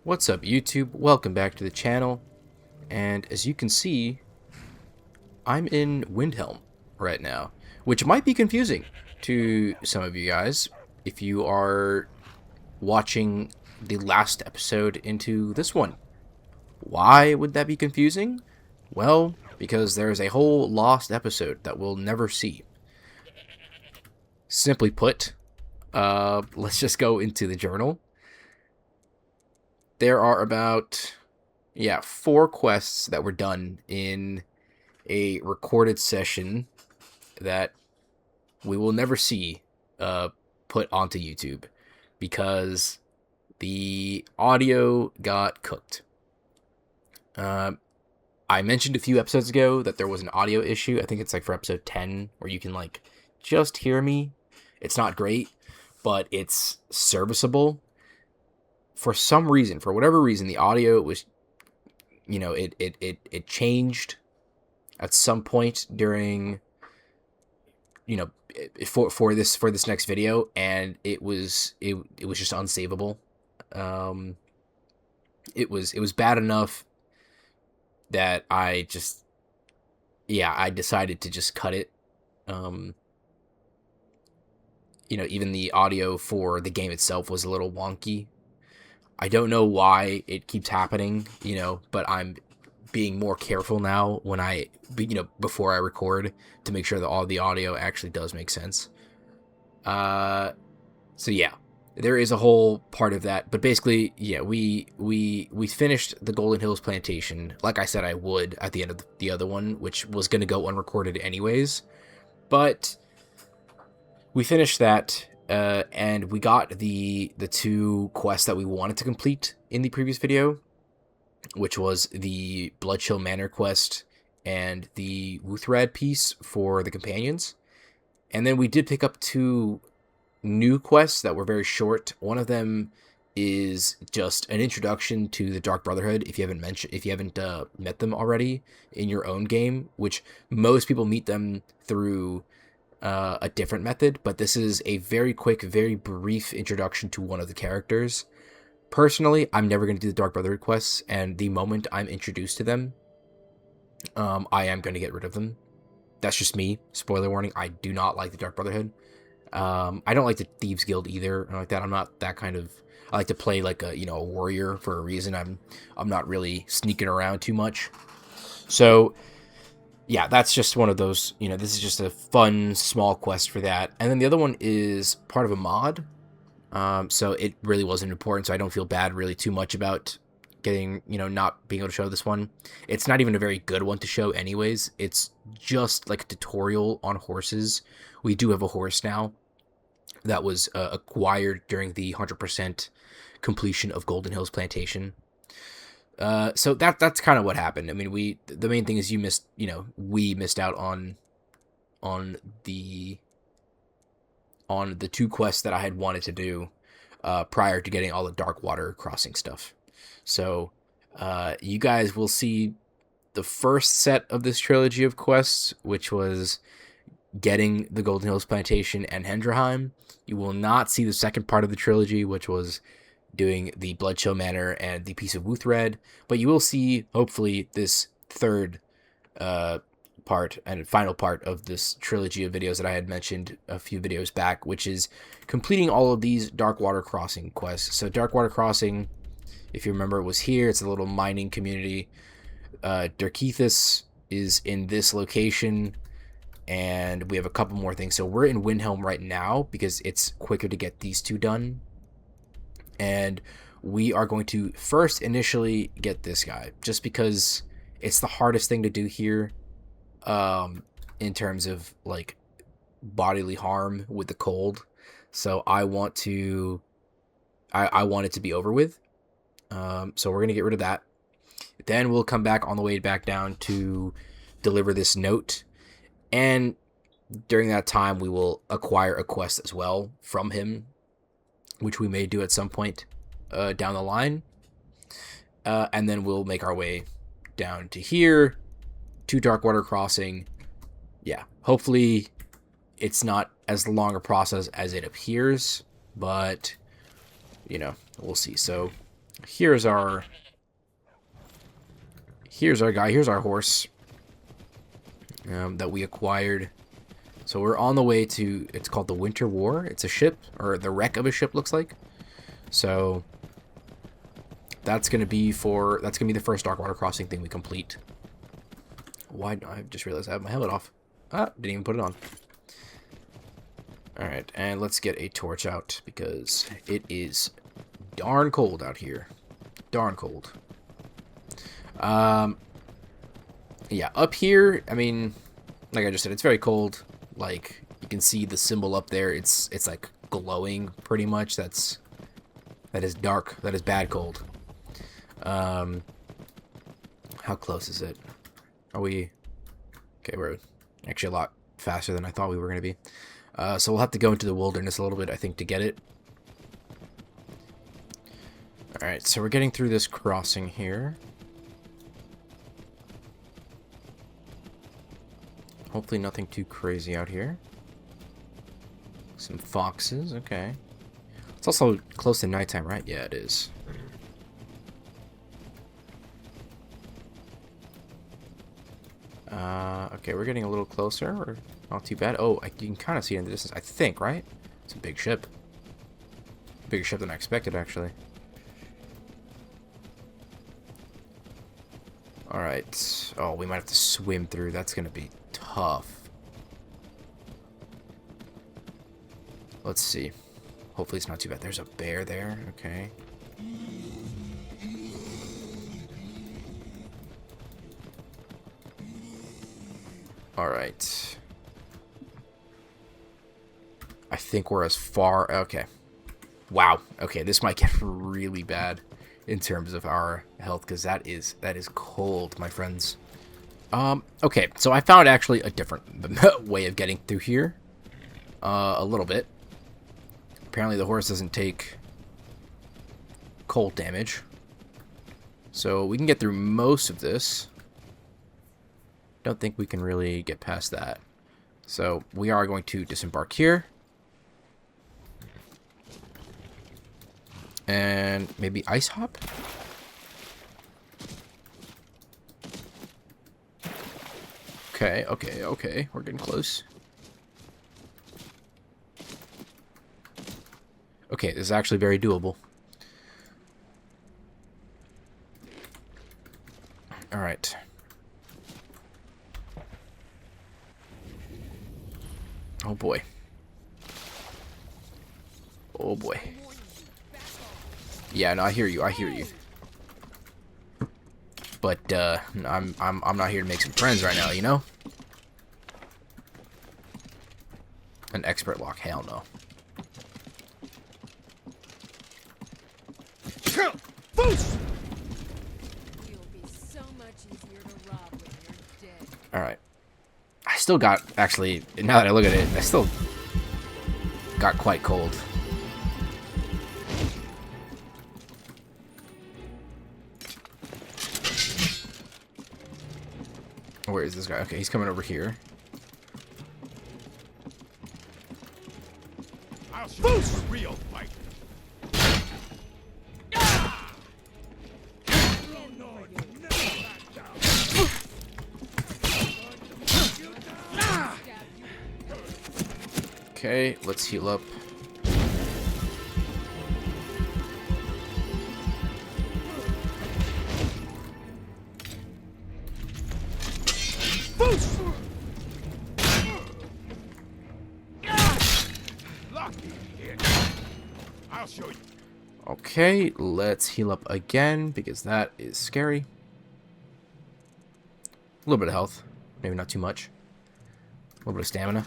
What's up, YouTube? Welcome back to the channel. And as you can see, I'm in Windhelm right now, which might be confusing to some of you guys if you are watching the last episode into this one. Why would that be confusing? Well, because there's a whole lost episode that we'll never see. Simply put, let's just go into the journal. There are about 4 quests that were done in a recorded session that we will never see put onto YouTube because the audio got cooked. I mentioned a few episodes ago that there was an audio issue. I think it's like for episode 10 where you can like just hear me. It's not great, but it's serviceable. For some reason, for whatever reason, the audio was, it changed at some point during, for this next video, and it was just unsavable. It was bad enough that I decided to just cut it. Even the audio for the game itself was a little wonky. I don't know why it keeps happening, but I'm being more careful now when before I record to make sure that all the audio actually does make sense. So yeah, there is a whole part of that, but basically, yeah, we finished the Golden Hills plantation, like I said I would at the end of the other one, which was going to go unrecorded anyways, but we finished that. And we got the 2 quests that we wanted to complete in the previous video, which was the Bloodchill Manor quest and the Wuthrad piece for the companions. And then we did pick up 2 new quests that were very short. One of them is just an introduction to the Dark Brotherhood if you haven't met them already in your own game, which most people meet them through a different method, but this is a very quick, very brief introduction to one of the characters. Personally, I'm never going to do the Dark Brotherhood quests, and the moment I'm introduced to them, I am going to get rid of them. That's just me. Spoiler warning, I do not like the Dark Brotherhood. I don't like the Thieves Guild either, or like that. I'm not that kind of... I like to play like a warrior for a reason. I'm not really sneaking around too much. So yeah, that's just one of those, this is just a fun, small quest for that. And then the other one is part of a mod. So it really wasn't important, so I don't feel bad really too much about getting, not being able to show this one. It's not even a very good one to show anyways. It's just like a tutorial on horses. We do have a horse now that was acquired during the 100% completion of Golden Hills Plantation. So that's kind of what happened. I mean, the main thing is we missed out on the 2 quests that I had wanted to do prior to getting all the Dark Water crossing stuff. So you guys will see the first set of this trilogy of quests, which was getting the Golden Hills Plantation and Hendraheim. You will not see the second part of the trilogy, which was doing the Bloodchill Manor and the piece of Wuthrad, but you will see, hopefully, this third part and final part of this trilogy of videos that I had mentioned a few videos back, which is completing all of these Darkwater Crossing quests. So Darkwater Crossing, if you remember, it was here. It's a little mining community. Dirkethis is in this location, and we have a couple more things. So we're in Windhelm right now because it's quicker to get these 2 done. And we are going to first initially get this guy, just because it's the hardest thing to do here in terms of like bodily harm with the cold. So I want it to be over with. So we're going to get rid of that. Then we'll come back on the way back down to deliver this note. And during that time, we will acquire a quest as well from him, which we may do at some point down the line. And then we'll make our way down to here, to Darkwater Crossing. Yeah, hopefully it's not as long a process as it appears, but, we'll see. So Here's our guy. Here's our horse that we acquired. So we're on the way to. It's called the Winter War. It's a ship, or the wreck of a ship, looks like. So that's gonna be the first Darkwater Crossing thing we complete. Why? I just realized I have my helmet off. Ah, didn't even put it on. Alright, and let's get a torch out because it is darn cold out here. Darn cold. Yeah, up here, I mean, like I just said, it's very cold. Like, you can see the symbol up there. It's like glowing pretty much. That is dark. That is bad cold. How close is it? Are we... Okay, we're actually a lot faster than I thought we were going to be. So we'll have to go into the wilderness a little bit, I think, to get it. Alright, so we're getting through this crossing here. Hopefully nothing too crazy out here. Some foxes, okay. It's also close to nighttime, right? Yeah, it is. Okay, we're getting a little closer. We're not too bad. Oh, you can kind of see it in the distance, I think, right? It's a big ship. Bigger ship than I expected, actually. Alright. Oh, we might have to swim through. That's going to be tough. Let's see. Hopefully it's not too bad. There's a bear there. Okay. Alright. I think we're as far... Okay. Wow. Okay, this might get really bad in terms of our health, because that is cold, my friends. Okay, so I found actually a different way of getting through here. A little bit. Apparently the horse doesn't take cold damage. So we can get through most of this. Don't think we can really get past that. So we are going to disembark here. And maybe ice hop? Okay, okay, okay. We're getting close. Okay, this is actually very doable. Alright. Oh boy. Oh boy. Yeah, no, I hear you. I hear you. But I'm not here to make some friends right now, you know? An expert lock, hell no. Alright. I still got, actually, now that I look at it, I still got quite cold. Where is this guy? Okay, he's coming over here. I'll show you a real fight. Okay, let's heal up. I'll show you. Okay, let's heal up again because that is scary. A little bit of health, maybe not too much. A little bit of stamina.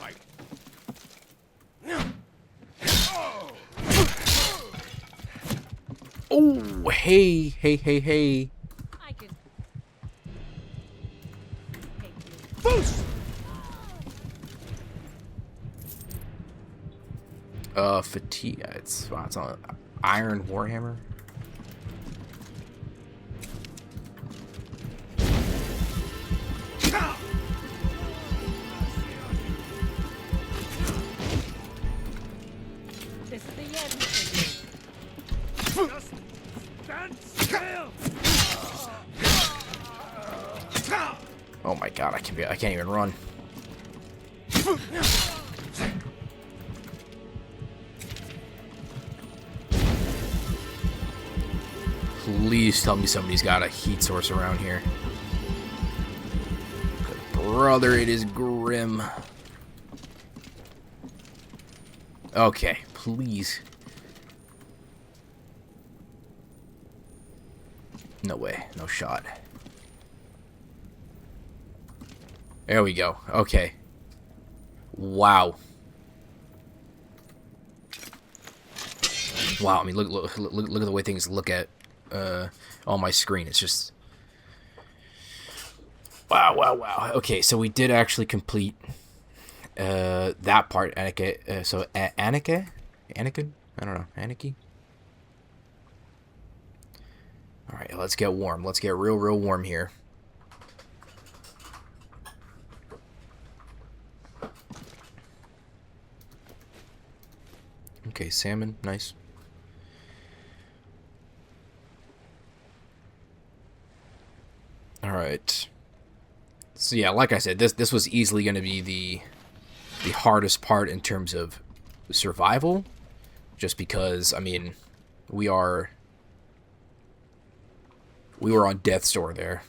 Oh, hey, hey, hey, hey. I can Fatigue. It's on Iron Warhammer. This is the end. Just stand Oh my god, I can't even run. Please tell me somebody's got a heat source around here. Good brother, it is grim. Okay, please. No way, no shot. There we go. Okay. Wow. Wow. I mean, look at the way things look at on my screen. It's just wow, wow, wow. Okay, so we did actually complete that part. Anakin. So Anakin. I don't know. Anakin. All right, let's get warm. Let's get real warm here. Okay, salmon, nice. All right. So yeah, like I said, this was easily going to be the hardest part in terms of survival, just because I mean, we were on death's door there,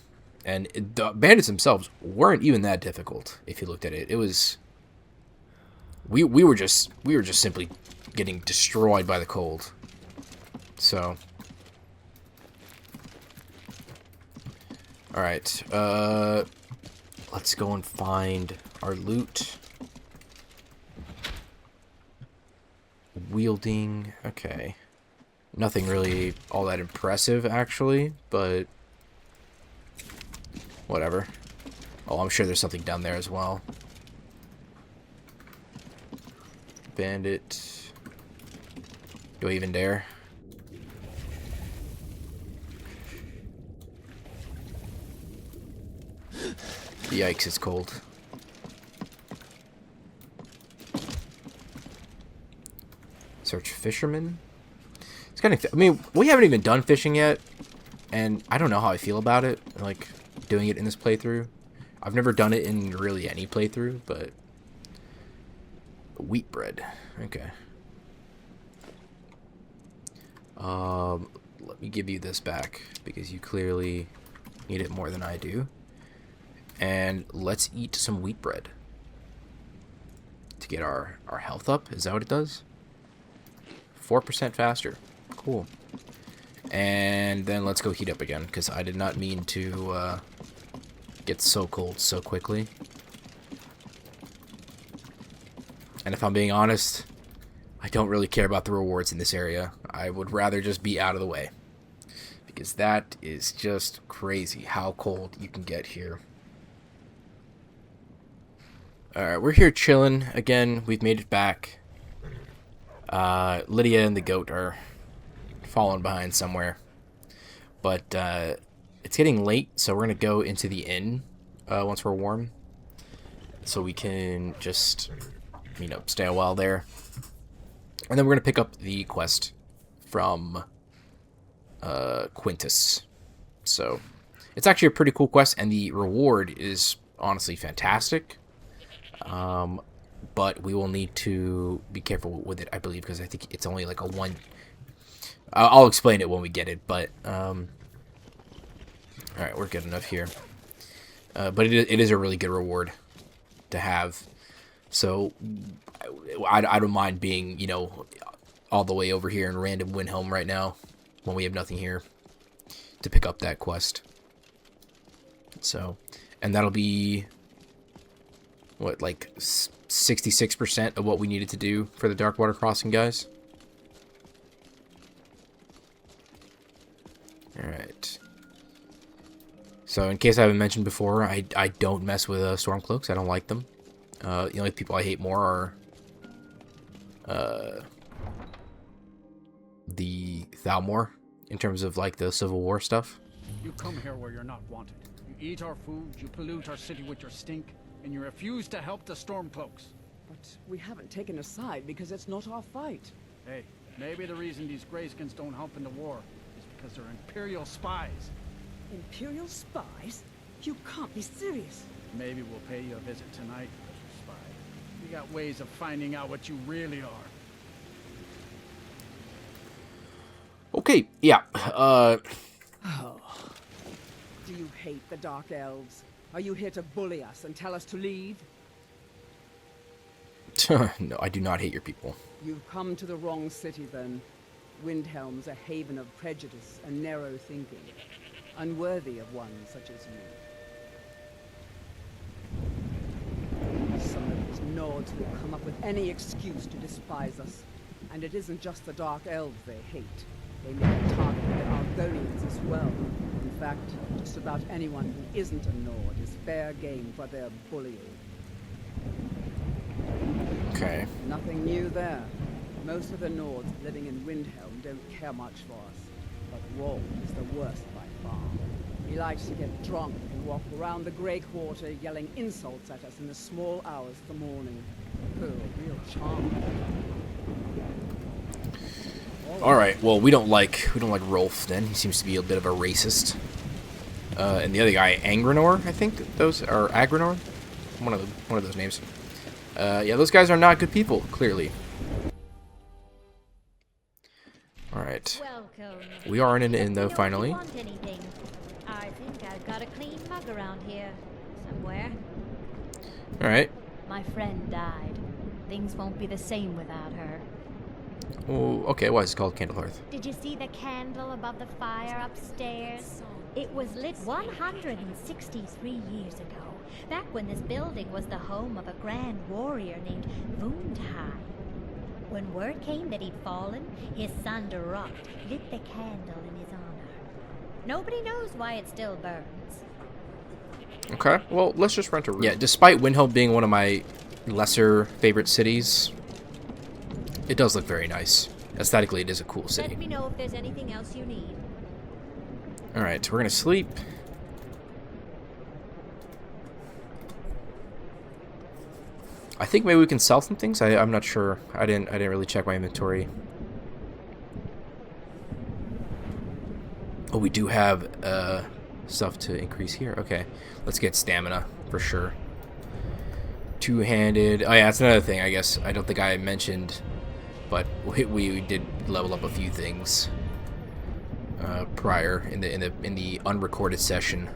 and the bandits themselves weren't even that difficult if you looked at it. It was we were just simply getting destroyed by the cold. So, all right, let's go and find our loot. Wielding, okay. Nothing really all that impressive, actually, but whatever. Oh, I'm sure there's something down there as well. Bandit. Do I even dare? Yikes, it's cold. Search fisherman. It's kind of. I mean, we haven't even done fishing yet, and I don't know how I feel about it. Like doing it in this playthrough. I've never done it in really any playthrough, but wheat bread. Okay. Let me give you this back because you clearly need it more than I do. And let's eat some wheat bread to get our health up. Is that what it does? 4% faster. Cool. And then let's go heat up again, because I did not mean to get so cold so quickly. And if I'm being honest, I don't really care about the rewards in this area. I would rather just be out of the way, because that is just crazy how cold you can get here. Alright, we're here chilling. Again, we've made it back. Lydia and the goat are falling behind somewhere. But it's getting late, so we're going to go into the inn once we're warm. So we can just, you know, stay a while there. And then we're going to pick up the quest from Quintus. So it's actually a pretty cool quest, and the reward is honestly fantastic. But we will need to be careful with it, I believe, because I think it's only like a one. I'll explain it when we get it, but all right, we're good enough here. But it is a really good reward to have. So I don't mind being, you know, all the way over here in random Windhelm right now when we have nothing here to pick up that quest. So, and that'll be what, like 66% of what we needed to do for the Dark Water Crossing, guys. Alright. So, in case I haven't mentioned before, I don't mess with Stormcloaks. I don't like them. The only people I hate more are the Thalmor, in terms of, like, the Civil War stuff. You come here where you're not wanted. You eat our food, you pollute our city with your stink, and you refuse to help the Stormcloaks. But we haven't taken a side because it's not our fight. Hey, maybe the reason these Greyskins don't help in the war is because they're Imperial spies. Imperial spies? You can't be serious. Maybe we'll pay you a visit tonight, Mr. Spy. We got ways of finding out what you really are. Okay, yeah. Do you hate the Dark Elves? Are you here to bully us and tell us to leave? No, I do not hate your people. You've come to the wrong city, then. Windhelm's a haven of prejudice and narrow thinking, unworthy of one such as you. Some of these Nords will come up with any excuse to despise us. And it isn't just the Dark Elves they hate. They make a target of the Argonians as well. In fact, just about anyone who isn't a Nord is fair game for their bullying. Okay. Nothing new there. Most of the Nords living in Windhelm don't care much for us. But Wald is the worst by far. He likes to get drunk and walk around the Grey Quarter yelling insults at us in the small hours of the morning. Oh, real charm. All right. Well, we don't like Rolf. Then he seems to be a bit of a racist. And the other guy, Angranor, I think those are Agranor. One of those names. Yeah, those guys are not good people. Clearly. All right. Welcome. We are in an inn, Let me though, know if finally. you want anything. I think I've got a clean mug around here somewhere. All right. My friend died. Things won't be the same without her. Oh, okay. Why is it called Candlehearth? Did you see the candle above the fire upstairs? It was lit 163 years ago, back when this building was the home of a grand warrior named Windhelm. When word came that he'd fallen, his son Durok lit the candle in his honor. Nobody knows why it still burns. Okay. Well, let's just rent a room. Yeah. Despite Windhelm being one of my lesser favorite cities, it does look very nice. Aesthetically, it is a cool city. Let me know if there's anything else you need. Alright, so we're gonna sleep. I think maybe we can sell some things. I'm not sure. I didn't really check my inventory. Oh, we do have stuff to increase here. Okay, let's get stamina for sure. Two-handed. Oh yeah, that's another thing. I guess I don't think I mentioned, but we did level up a few things prior in the unrecorded session.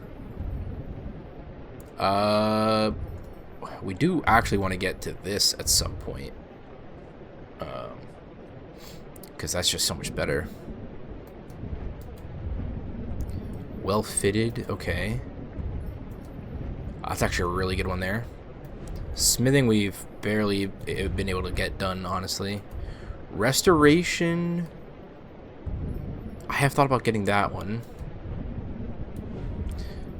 We do actually want to get to this at some point, because that's just so much better. Well fitted. Okay, that's actually a really good one there. Smithing, we've barely been able to get done, honestly. Restoration, I have thought about getting that one.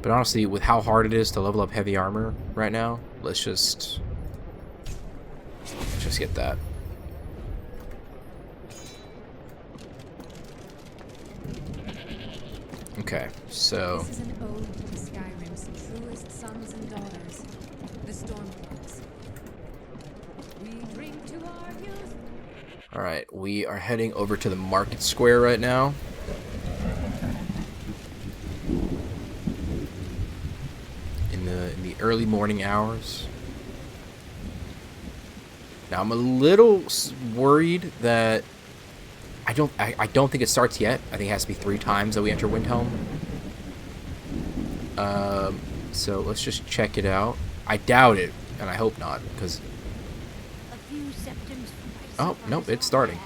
But honestly, with how hard it is to level up heavy armor right now, let's just get that. Okay, so This is an ode to Skyrim's truest sons and daughters, the Stormlords. We bring to our youth. alright, we are heading over to the market square right now. In the early morning hours. Now I'm a little worried that I don't think it starts yet. I think it has to be 3 times that we enter Windhelm. So let's just check it out. I doubt it, and I hope not, because A few septums from oh nope, it's starting.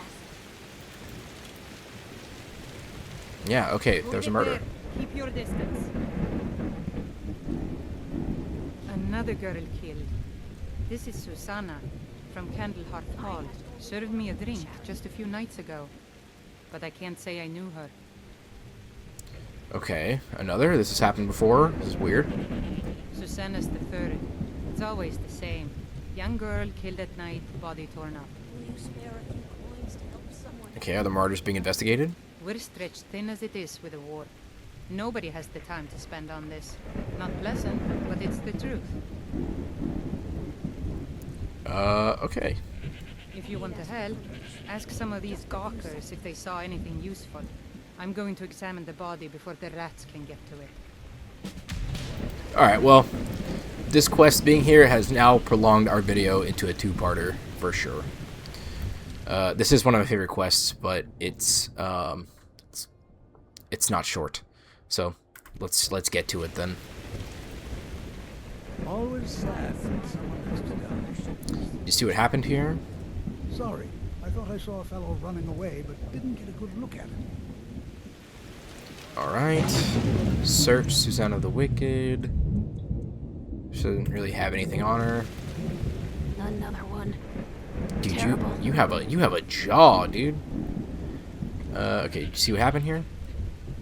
Yeah, okay, there's a murder. Keep your distance. Another girl killed. This is Susanna from Candlehearth Hall. Served me a drink just a few nights ago, but I can't say I knew her. Okay, another. This has happened before. This is weird. Susanna's the third. It's always the same. Young girl killed at night, body torn up. Will you spare a few coins to help someone? Okay, are the martyrs being investigated? We're stretched thin as it is with the war. Nobody has the time to spend on this. Not pleasant, but it's the truth. Okay. If you want to help, ask some of these gawkers if they saw anything useful. I'm going to examine the body before the rats can get to it. Alright, well, this quest being here has now prolonged our video into a two-parter, for sure. This is one of my favorite quests, but it's not short. So, let's get to it then. Always sad when someone has to die. You see what happened here? Sorry, I thought I saw a fellow running away, but didn't get a good look at him. Alright. Search Susanna the Wicked. She doesn't really have anything on her. Another one. Dude, Terrible. you have a jaw, dude. Okay, you see what happened here?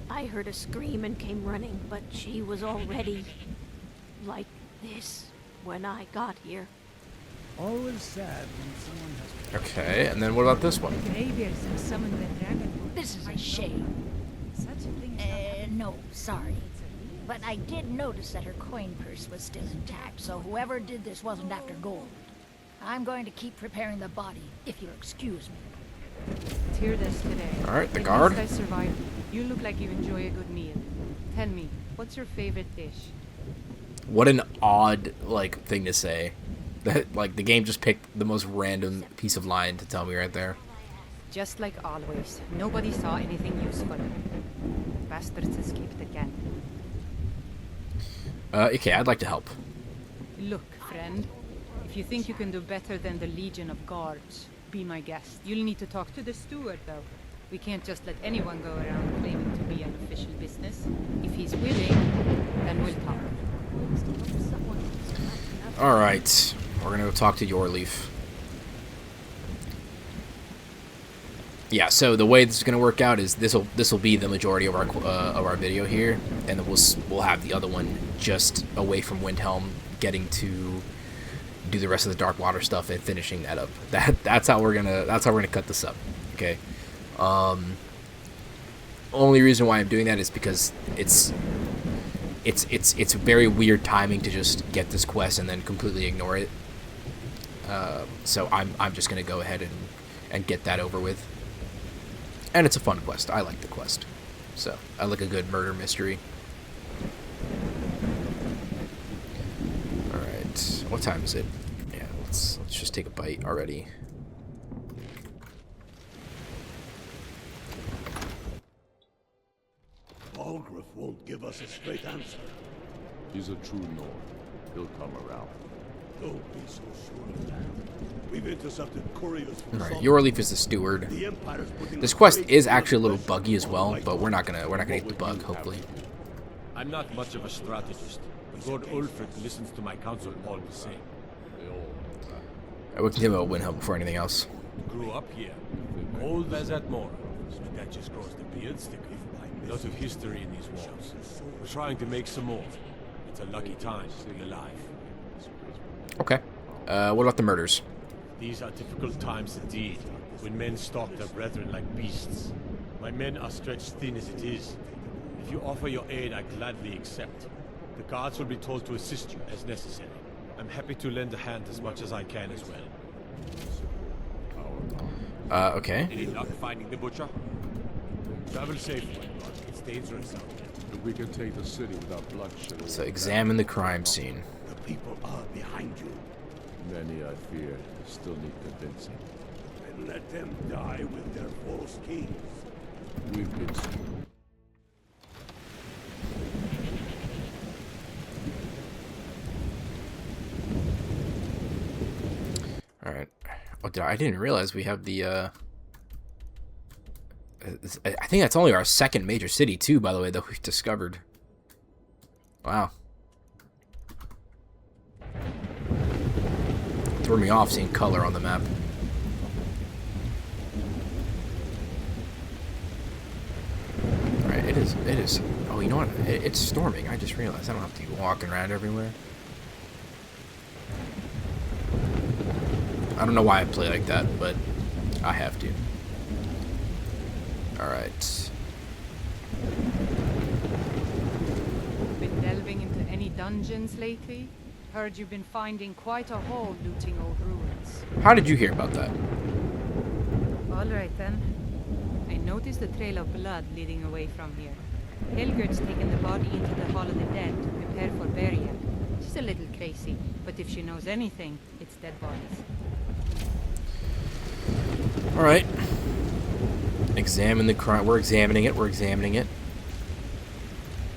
I heard a scream and came running, but she was already like this when I got here. Always sad when someone has to die. Okay, and then what about this one? Graveyards have summoned the dragon. This is a shame. Such a thing. No, sorry. But I did notice that her coin purse was still intact, so whoever did this wasn't after gold. I'm going to keep preparing the body, if you'll excuse me. Hear this today. Alright, the At guard. least I survived. You look like you enjoy a good meal. Tell me, what's your favorite dish? What an odd, like, thing to say. That, like, the game just picked the most random piece of line to tell me right there. Just like always, nobody saw anything useful. Bastards escaped again. Okay, I'd like to help. Look, friend. If you think you can do better than the Legion of Guards, be my guest. You'll need to talk to the steward, though. We can't just let anyone go around claiming to be an official business. If he's willing, then we'll talk. Alright, we're gonna go talk to Yorleaf. Yeah, so the way this is gonna work out is this will be the majority of our video here, and then we'll have the other one just away from Windhelm, getting to do the rest of the Dark Water stuff and finishing that up. That's how we're gonna cut this up. Okay. Only reason why I'm doing that is because it's very weird timing to just get this quest and then completely ignore it. So I'm just gonna go ahead and get that over with. And it's a fun quest. I like the quest. So I like a good murder mystery. Alright. What time is it? Yeah, let's just take a bite already. Balgruuf won't give us a straight answer. He's a true Nord. He'll come around. Don't be so sure of that. We've intercepted couriers from Alright, Salt. Yorleaf is the steward. The Empire's putting This a quest great is deal actually a of little pressure buggy as on well, life. but we're not gonna eat the bug, hopefully. I'm not much of a strategist, but Lord Ulfric listens to my counsel all the same. I will continue about Windhelm before anything else. Grew up here, old as at Mora. That just grows the beard sticker. Lots of history in these walls. We're trying to make some more. It's a lucky time to be alive. Okay. What about the murders? These are difficult times indeed, when men stalk their brethren like beasts. My men are stretched thin as it is. If you offer your aid, I gladly accept. The guards will be told to assist you as necessary. I'm happy to lend a hand as much as I can as well. Okay. Any luck finding the butcher? Travel safely. It's dangerous out there. If we can take the city without bloodshed. So examine the crime scene. The people are behind you. Many, I fear, still need convincing. And let them die with their false kings. We've been... Alright. Oh, I didn't realize we have the, I think that's only our second major city, too, by the way, that we've discovered. Wow. Threw me off seeing color on the map. Alright, it is. Oh, you know what? It's storming. I just realized I don't have to be walking around everywhere. I don't know why I play like that, but I have to. Alright. Been delving into any dungeons lately? Heard you've been finding quite a haul looting old ruins. How did you hear about that? All right then. I notice the trail of blood leading away from here. Helgerd's taken the body into the Hall of the Dead to prepare for burial. She's a little crazy, but if she knows anything, it's dead bodies. Alright. Examine the crime. We're examining it. We're examining it.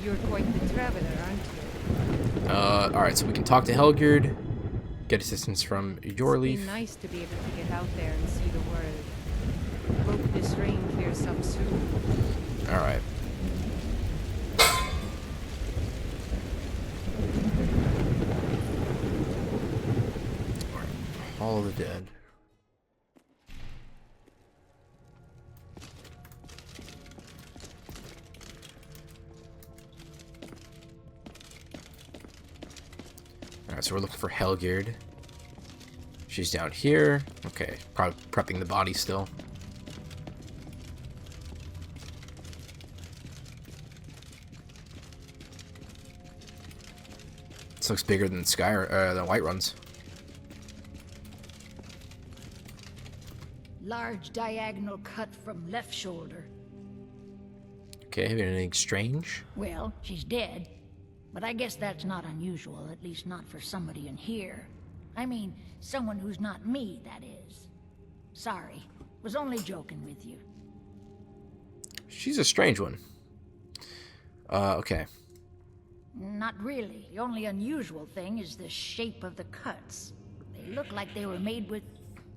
You're quite the traveler, aren't you? Alright, so we can talk to Helgerd. Get assistance from Yorleaf. It's nice to be able to get out there and see the world. Hope this rain clears up soon. Alright. Hall of the Dead. Alright, so we're looking for Helgerd. She's down here. Okay, probably prepping the body still. This looks bigger than than Whiterun's. Large diagonal cut from left shoulder. Okay, have you anything strange? Well, she's dead. But I guess that's not unusual, at least not for somebody in here. I mean, someone who's not me, that is. Sorry. Was only joking with you. She's a strange one. Okay. Not really. The only unusual thing is the shape of the cuts. They look like they were made with...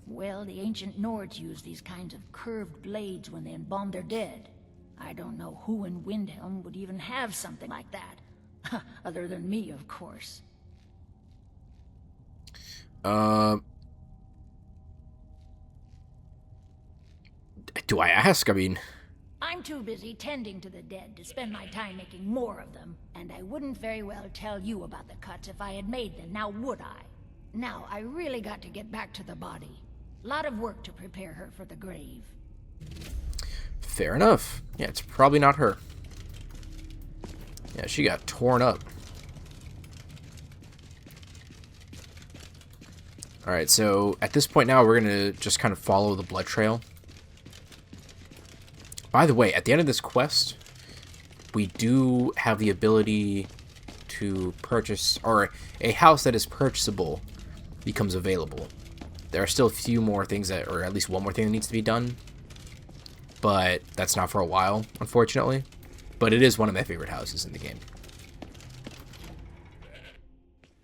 Well, the ancient Nords used these kinds of curved blades when they embalmed their dead. I don't know who in Windhelm would even have something like that. Other than me, of course. Do I ask? I mean... I'm too busy tending to the dead to spend my time making more of them, and I wouldn't very well tell you about the cuts if I had made them, now would I? Now, I really got to get back to the body. Lot of work to prepare her for the grave. Fair enough. Yeah, it's probably not her. Yeah, she got torn up. Alright, so at this point now, we're going to just kind of follow the blood trail. By the way, at the end of this quest, we do have the ability to purchase, or a house that is purchasable becomes available. There are still a few more things that, or at least one more thing that needs to be done. But that's not for a while, unfortunately. But it is one of my favorite houses in the game.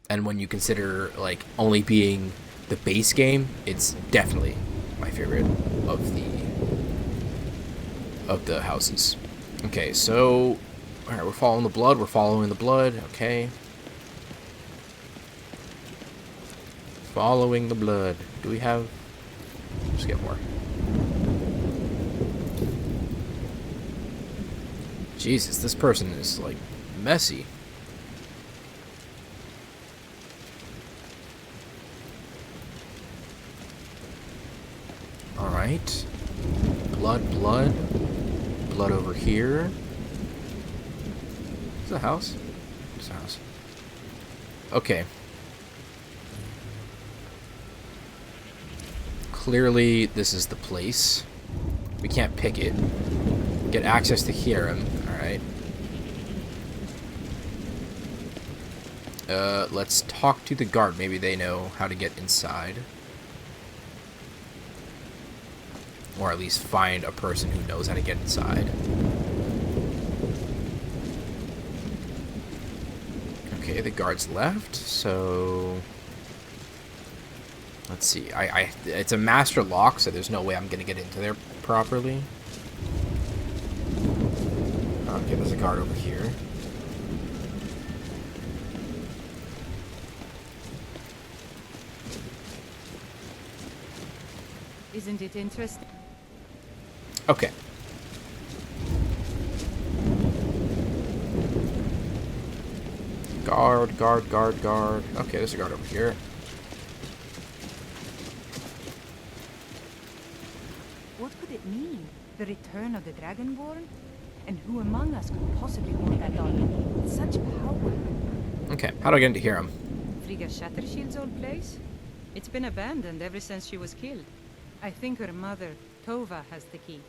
And when you consider, like, only being the base game, it's definitely my favorite of the houses. Okay, so... Alright, we're following the blood. We're following the blood. Okay. Following the blood. Do we have... Let's get more. Jesus, this person is, like, messy. Alright. Blood, blood. Blood over here. Is it a house? It's a house. Okay. Clearly, this is the place. We can't pick it. Get access to Skyrim. Alright. Let's talk to the guard. Maybe they know how to get inside. Or at least find a person who knows how to get inside. Okay, the guard's left, so... Let's see. It's a master lock, so there's no way I'm gonna get into there properly. Okay, there's a guard over here. Isn't it interesting? Okay. Guard, guard, guard, guard. Okay, there's a guard over here. What could it mean? The return of the Dragonborn? And who among us could possibly hold that on with such power? Okay, how do I get into Skyrim? Frigga Shattershield's old place? It's been abandoned ever since she was killed. I think her mother, Tova, has the key.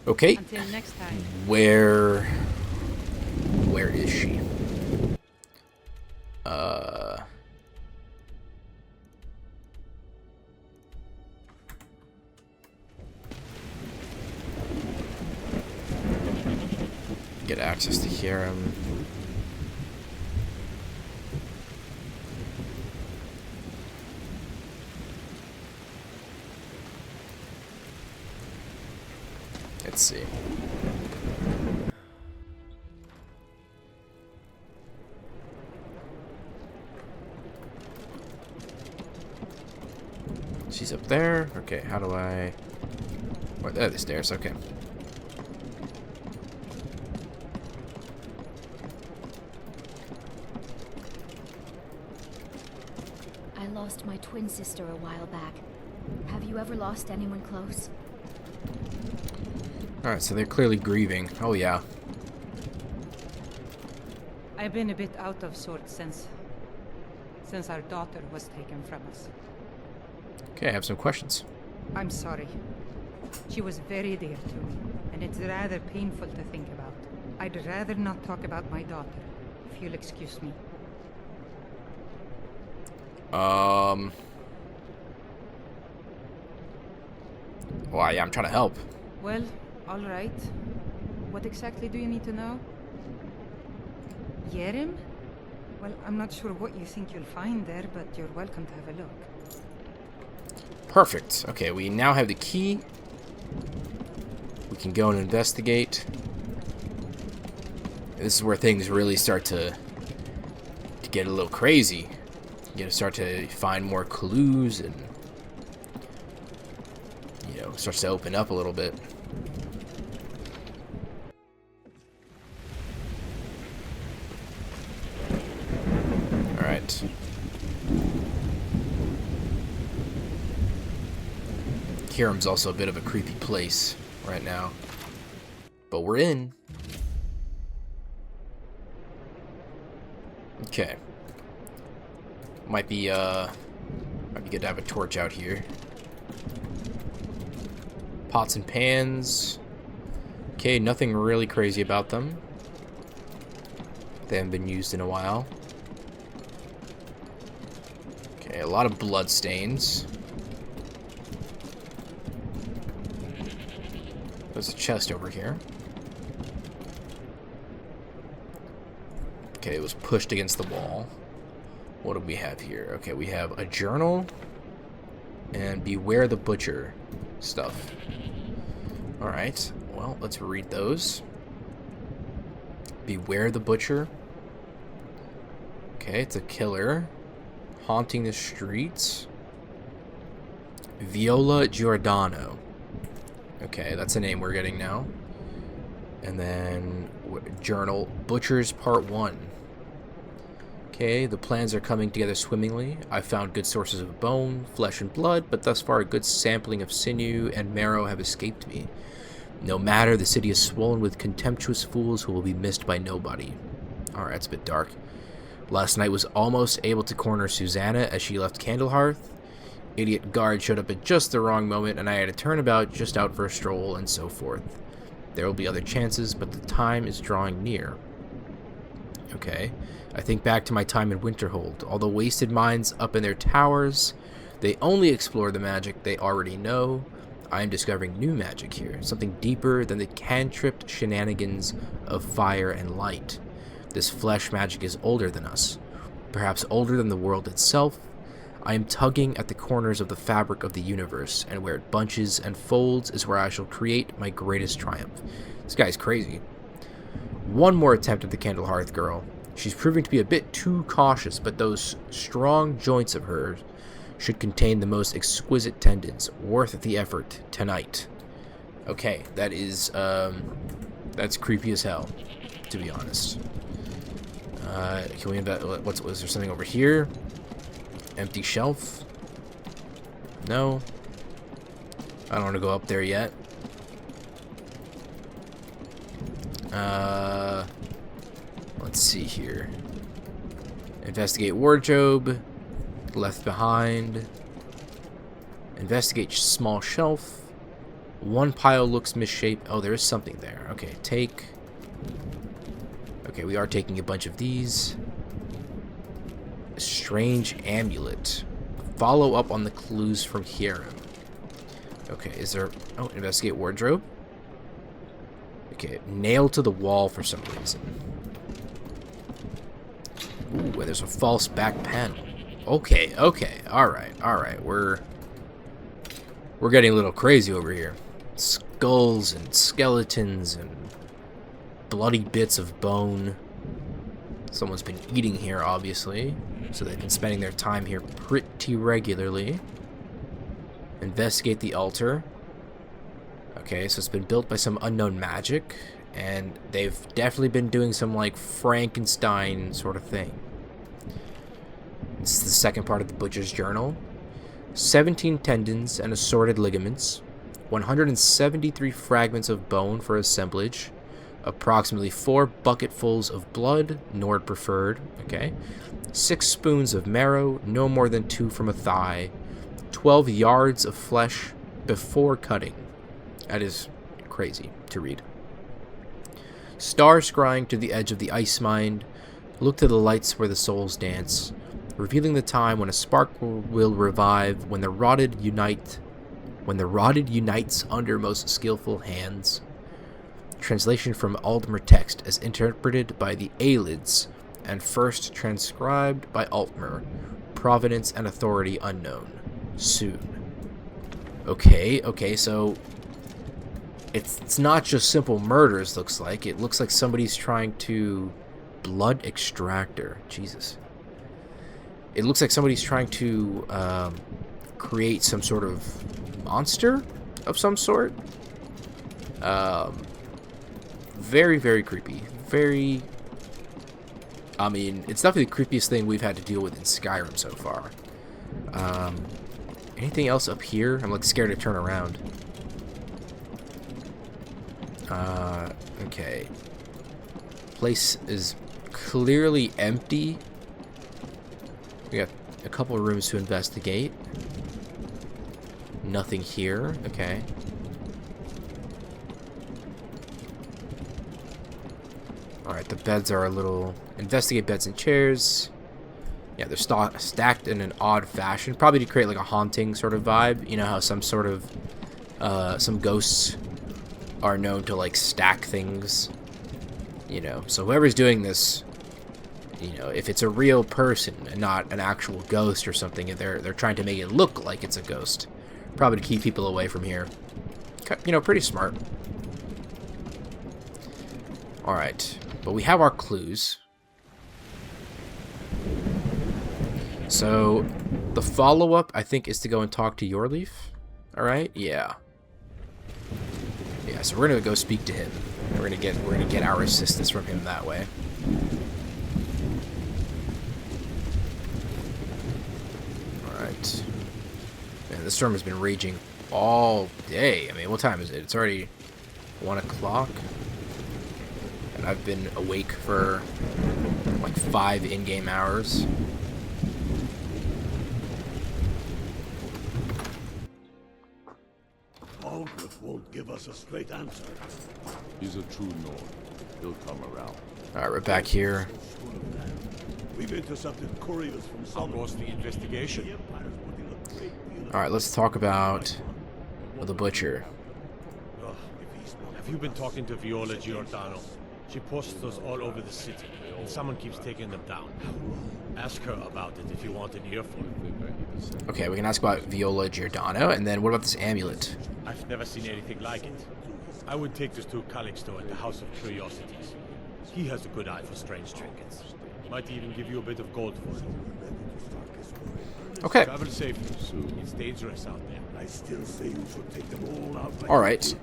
Okay. Until next time. Where is she? Get access to Hiram. Let's see. She's up there. Okay, how do I... Oh, there are the stairs. Okay. I lost my twin sister a while back. Have you ever lost anyone close? Alright, so they're clearly grieving. Oh, yeah. I've been a bit out of sorts since our daughter was taken from us. Okay, I have some questions. I'm sorry. She was very dear to me, and it's rather painful to think about. I'd rather not talk about my daughter, if you'll excuse me. Well, yeah, I'm trying to help. Well, all right. What exactly do you need to know? Yerim? Well, I'm not sure what you think you'll find there, but you're welcome to have a look. Perfect. Okay, we now have the key. We can go and investigate. This is where things really start to get a little crazy. You know, start to find more clues and, you know, starts to open up a little bit. Alright. Hiram's also a bit of a creepy place right now. But we're in. Okay. Might be good to have a torch out here. Pots and pans. Okay, nothing really crazy about them. They haven't been used in a while. Okay, a lot of blood stains. There's a chest over here. Okay, it was pushed against the wall. What do we have here? Okay, we have a journal and Beware the Butcher stuff. Alright, well, let's read those. Beware the Butcher. Okay, it's a killer haunting the streets. Viola Giordano. Okay, that's a name we're getting now. And then journal Butchers Part 1. Okay, the plans are coming together swimmingly. I found good sources of bone, flesh, and blood, but thus far a good sampling of sinew and marrow have escaped me. No matter, the city is swollen with contemptuous fools who will be missed by nobody. Alright, that's a bit dark. Last night was almost able to corner Susanna as she left Candlehearth. Idiot guard showed up at just the wrong moment, and I had to turn about just out for a stroll, and so forth. There will be other chances, but the time is drawing near. Okay. I think back to my time in Winterhold. All the wasted minds up in their towers, they only explore the magic they already know. I am discovering new magic here, something deeper than the cantripped shenanigans of fire and light. This flesh magic is older than us, perhaps older than the world itself. I am tugging at the corners of the fabric of the universe, and where it bunches and folds is where I shall create my greatest triumph. This guy's crazy. One more attempt at the Candlehearth girl. She's proving to be a bit too cautious, but those strong joints of hers should contain the most exquisite tendons, worth the effort tonight. Okay, that is, that's creepy as hell, to be honest. Can we was there something over here? Empty shelf? No. I don't want to go up there yet. Let's see here. Investigate wardrobe. Left behind. Investigate small shelf. One pile looks misshaped. Oh, there is something there. Okay, take. Okay, we are taking a bunch of these. A strange amulet. Follow up on the clues from here. Okay, is there... Oh, investigate wardrobe. Okay, nailed to the wall for some reason. Ooh, there's a false back panel. Okay, okay, alright. We're getting a little crazy over here. Skulls and skeletons and bloody bits of bone. Someone's been eating here, obviously. So they've been spending their time here pretty regularly. Investigate the altar. Okay, so it's been built by some unknown magic. And they've definitely been doing some, like, Frankenstein sort of thing. This is the second part of the Butcher's Journal. 17 tendons and assorted ligaments. 173 fragments of bone for assemblage. Approximately 4 bucketfuls of blood, Nord preferred. Okay. 6 spoons of marrow, no more than 2 from a thigh. 12 yards of flesh before cutting. That is crazy to read. Star scrying to the edge of the ice mine. Look to the lights where the souls dance, revealing the time when a spark will revive, when the rotted unites under most skillful hands. Translation from Aldmer text as interpreted by the Aelids and first transcribed by Altmer. Provenance and authority unknown. Soon. Okay, so it's not just simple murders, looks like. It looks like somebody's trying to... Blood extractor. Jesus. It looks like somebody's trying to create some sort of monster of some sort. Very, very creepy. Very... I mean, it's definitely the creepiest thing we've had to deal with in Skyrim so far. Anything else up here? I'm like scared to turn around. Okay. Place is clearly empty. We got a couple of rooms to investigate. Nothing here. Okay. Alright, the beds are a little... Investigate beds and chairs. Yeah, they're stacked in an odd fashion. Probably to create like a haunting sort of vibe. You know how some sort of... some ghosts are known to like stack things. You know, so whoever's doing this... You know, if it's a real person and not an actual ghost or something, they're trying to make it look like it's a ghost. Probably to keep people away from here. You know, pretty smart. Alright, but we have our clues. So, the follow-up, I think, is to go and talk to Yorleaf. Alright? Yeah. Yeah, so we're gonna go speak to him. We're gonna get our assistance from him that way. Alright. Man, this storm has been raging all day. I mean, what time is it? It's already 1 o'clock. And I've been awake for like 5 in-game hours. Aldrich won't give us a straight answer. He's a true Nord. He'll come around. Alright, we're back here. We've intercepted couriers from some... How was the investigation? Alright, let's talk about the Butcher. Have you been talking to Viola Giordano? She posts those all over the city, and someone keeps taking them down. Ask her about it if you want an earful. Okay, we can ask about Viola Giordano, and then what about this amulet? I've never seen anything like it. I would take this to Calixto at the House of Curiosities. He has a good eye for strange trinkets. Might even give you a bit of gold for it. Okay. Travel safely. It's dangerous out there. I still say you should take them all out. Alright.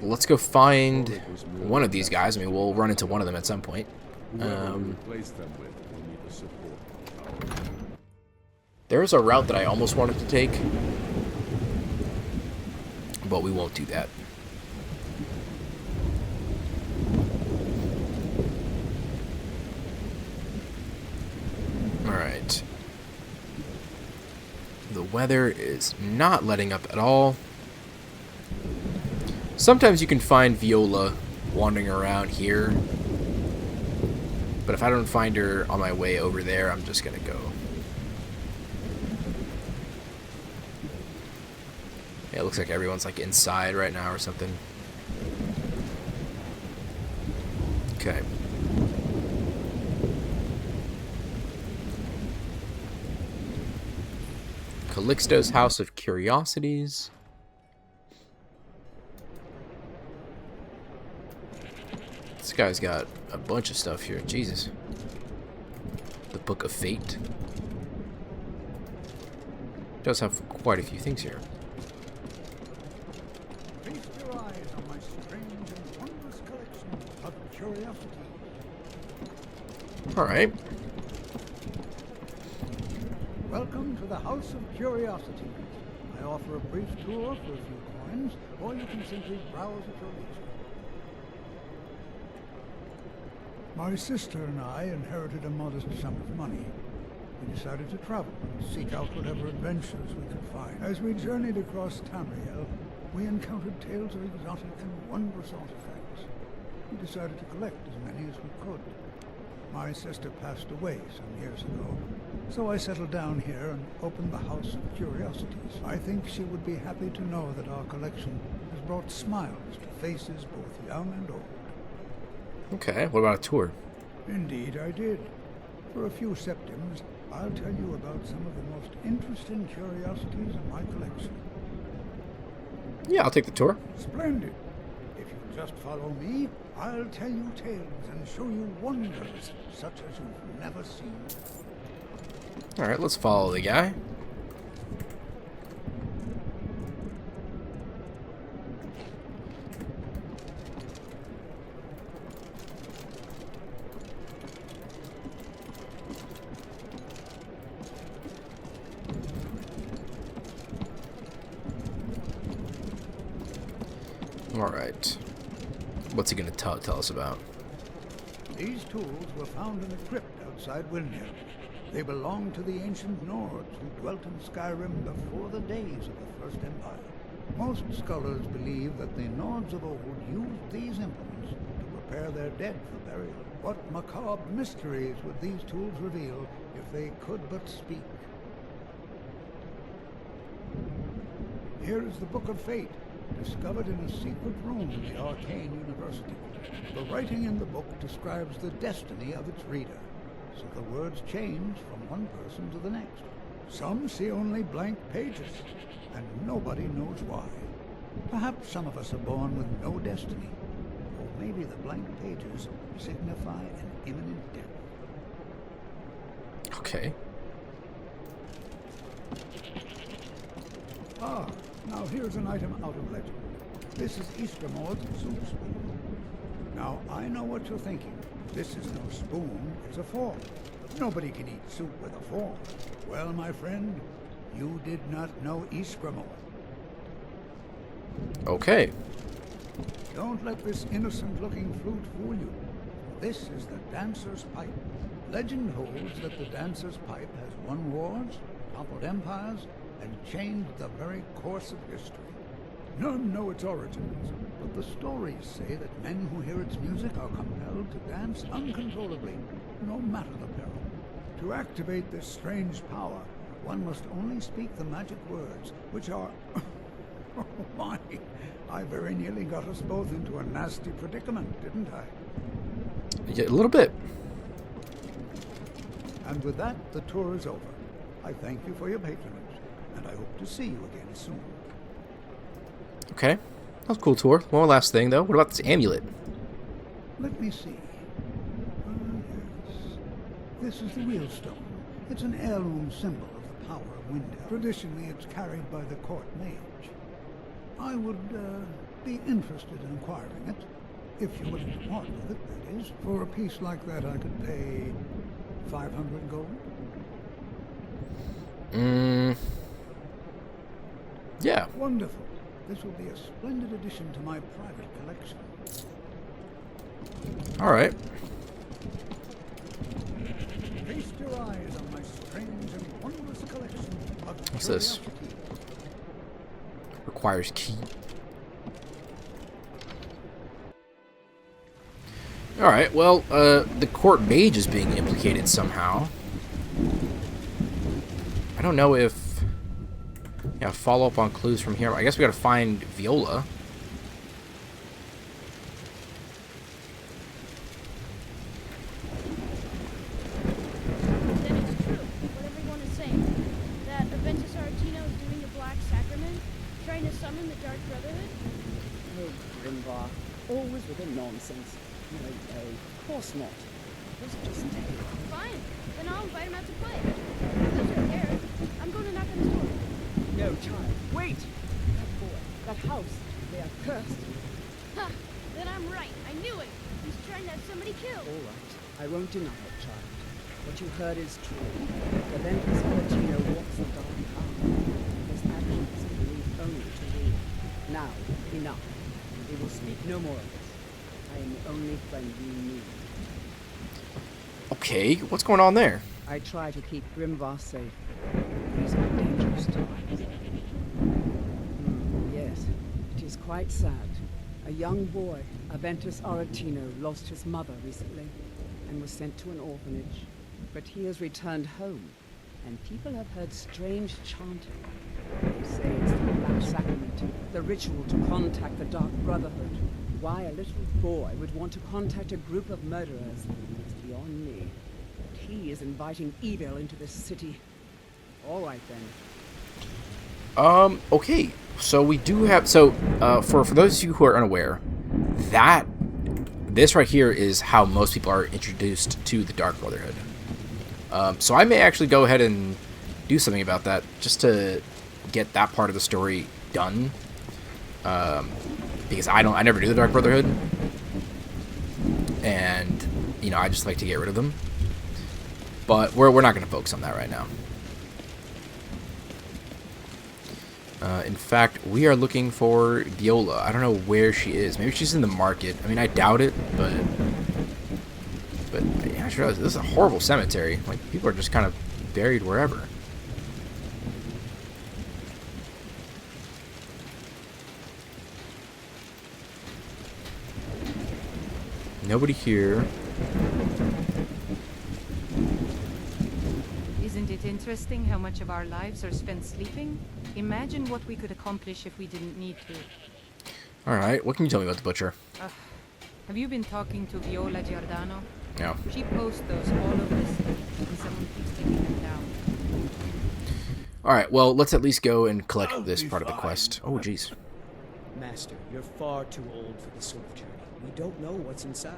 Let's go find one of these guys. I mean, we'll run into one of them at some point. There's a route that I almost wanted to take, but we won't do that. Alright. The weather is not letting up at all. Sometimes you can find Viola wandering around here, but if I don't find her on my way over there, I'm just gonna go. Yeah, it looks like everyone's like inside right now or something. Okay. Calixto's House of Curiosities. This guy's got a bunch of stuff here. Jesus. The Book of Fate. Does have quite a few things here. Feast your eyes on my strange and wondrous collection of curiosities. Alright. Welcome to the House of Curiosities. I offer a brief tour for a few coins, or you can simply browse at your leisure. My sister and I inherited a modest sum of money. We decided to travel and seek out whatever adventures we could find. As we journeyed across Tamriel, we encountered tales of exotic and wondrous artifacts. We decided to collect as many as we could. My sister passed away some years ago, so I settled down here and opened the House of Curiosities. I think she would be happy to know that our collection has brought smiles to faces both young and old. Okay, what about a tour? Indeed I did. For a few septims, I'll tell you about some of the most interesting curiosities in my collection. Yeah, I'll take the tour. Splendid. If you just follow me, I'll tell you tales and show you wonders such as you've never seen. Alright, let's follow the guy. Alright. What's he gonna tell us about? These tools were found in a crypt outside Windhelm. They belonged to the ancient Nords who dwelt in Skyrim before the days of the First Empire. Most scholars believe that the Nords of old used these implements to prepare their dead for burial. What macabre mysteries would these tools reveal if they could but speak? Here is the Book of Fate, discovered in a secret room in the Arcane University. The writing in the book describes the destiny of its reader, so the words change from one person to the next. Some see only blank pages, and nobody knows why. Perhaps some of us are born with no destiny, or maybe the blank pages signify an imminent death. Okay. Ah, now here's an item out of legend. This is Eastermord's soup spoon. Now, I know what you're thinking. This is no spoon, it's a fork. Nobody can eat soup with a fork. Well, my friend, you did not know Eastermord. Okay. Don't let this innocent-looking flute fool you. This is the dancer's pipe. Legend holds that the dancer's pipe has won wars, toppled empires, and changed the very course of history. None know its origins, but the stories say that men who hear its music are compelled to dance uncontrollably, no matter the peril. To activate this strange power, one must only speak the magic words, which are... Oh my! I very nearly got us both into a nasty predicament, didn't I? Yeah, a little bit. And with that, the tour is over. I thank you for your patronage, and I hope to see you again soon. Okay. That was a cool tour. One last thing, though. What about this amulet? Let me see. Yes. This is the wheelstone. It's an heirloom symbol of the power of Windhelm. Traditionally, it's carried by the court mage. I would be interested in acquiring it, if you're willing to part with it, that is. For a piece like that, I could pay 500 gold. Yeah. Wonderful. This will be a splendid addition to my private collection. All right. Feast your eyes on my strange and wondrous collection of What's this? curiosities. Requires key. Alright, well, the court mage is being implicated somehow. I don't know if... Yeah, follow up on clues from here. I guess we gotta find Viola. Then it's true, what everyone is saying. That Aventus Aretino is doing the Black Sacrament, trying to summon the Dark Brotherhood. Oh, Grimvar. Always with the nonsense. No way. Of course not. Just stay. Fine, then I'll invite him out to play. He lives right there. I'm going to knock on his door. No, child. Wait! That boy. That house. They are cursed. Ha! Then I'm right. I knew it. He's trying to have somebody killed. All right. I won't deny it, child. What you heard is true. Aventus Aretino walks the dark path. His actions believe only to rule. Now, enough. We will speak no more of this. I am the only friend you need. Okay, what's going on there? I try to keep Grimvar safe. These are dangerous times. Yes, it is quite sad. A young boy, Aventus Aretino, lost his mother recently and was sent to an orphanage. But he has returned home, and people have heard strange chanting. They say it's the Black Sacrament, the ritual to contact the Dark Brotherhood. Why a little boy would want to contact a group of murderers is beyond me. But he is inviting evil into this city. All right, then. Okay. So we do have... So, for those of you who are unaware, this right here is how most people are introduced to the Dark Brotherhood. So I may actually go ahead and do something about that, just to get that part of the story done. Because I never do the Dark Brotherhood. And, you know, I just like to get rid of them. But we're not going to focus on that right now. In fact, we are looking for Viola. I don't know where she is. Maybe she's in the market. I mean, I doubt it, but yeah, sure. This is a horrible cemetery. Like, people are just kind of buried wherever. Nobody here. Isn't it interesting how much of our lives are spent sleeping? Imagine what we could accomplish if we didn't need to. Alright, what can you tell me about the butcher? Have you been talking to Viola Giordano? No. She posts those all over the city, and someone keeps taking them down. Alright, well, let's at least go and collect this part of the quest. Oh, jeez. Master, you're far too old for this sort of journey. We don't know what's inside.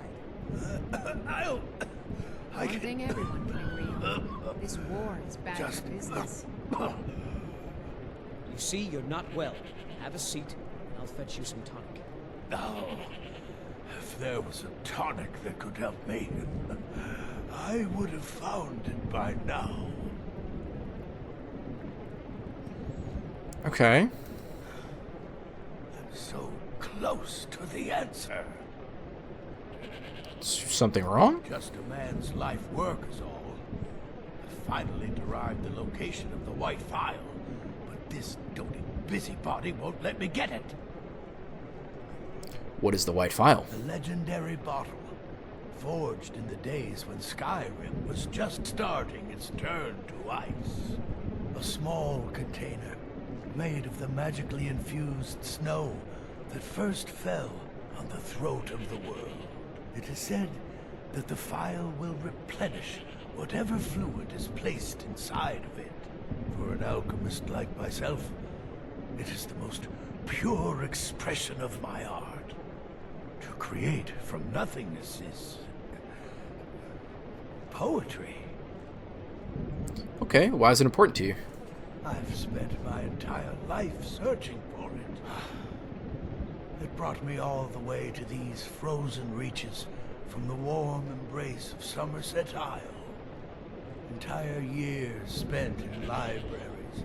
One thing everyone can agree on. This war is bad for business. You see, you're not well. Have a seat, and I'll fetch you some tonic. Oh, if there was a tonic that could help me, I would have found it by now. Okay. I'm so close to the answer. Something wrong? Just a man's life work is all. I finally derived the location of the white phial, but this doting busybody won't let me get it. What is the white phial? The legendary bottle, forged in the days when Skyrim was just starting its turn to ice. A small container made of the magically infused snow that first fell on the throat of the world. It is said that the phial will replenish whatever fluid is placed inside of it. For an alchemist like myself, it is the most pure expression of my art. To create from nothingness is poetry. Okay, why is it important to you? I've spent my entire life searching for it. It brought me all the way to these frozen reaches from the warm embrace of Somerset Isle. Entire years spent in libraries,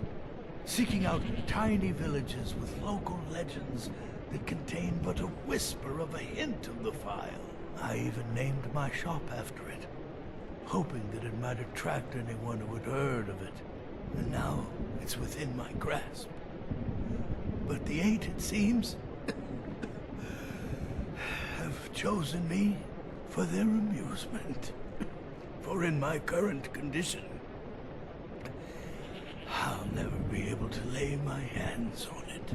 seeking out tiny villages with local legends that contain but a whisper of a hint of the phial. I even named my shop after it, hoping that it might attract anyone who had heard of it. And now it's within my grasp. But the Eight, it seems, have chosen me for their amusement. For in my current condition, I'll never be able to lay my hands on it.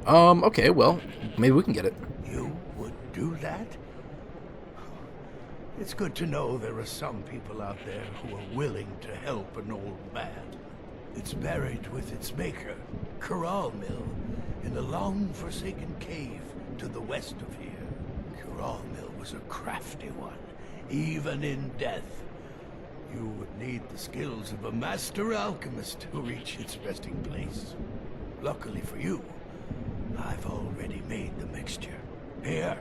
Okay, well, maybe we can get it. You would do that? It's good to know there are some people out there who are willing to help an old man. It's buried with its maker, Corral Mill, in a long-forsaken cave to the west of here. Corral Mill was a crafty one, even in death. You would need the skills of a master alchemist to reach its resting place. Luckily for you, I've already made the mixture. Here,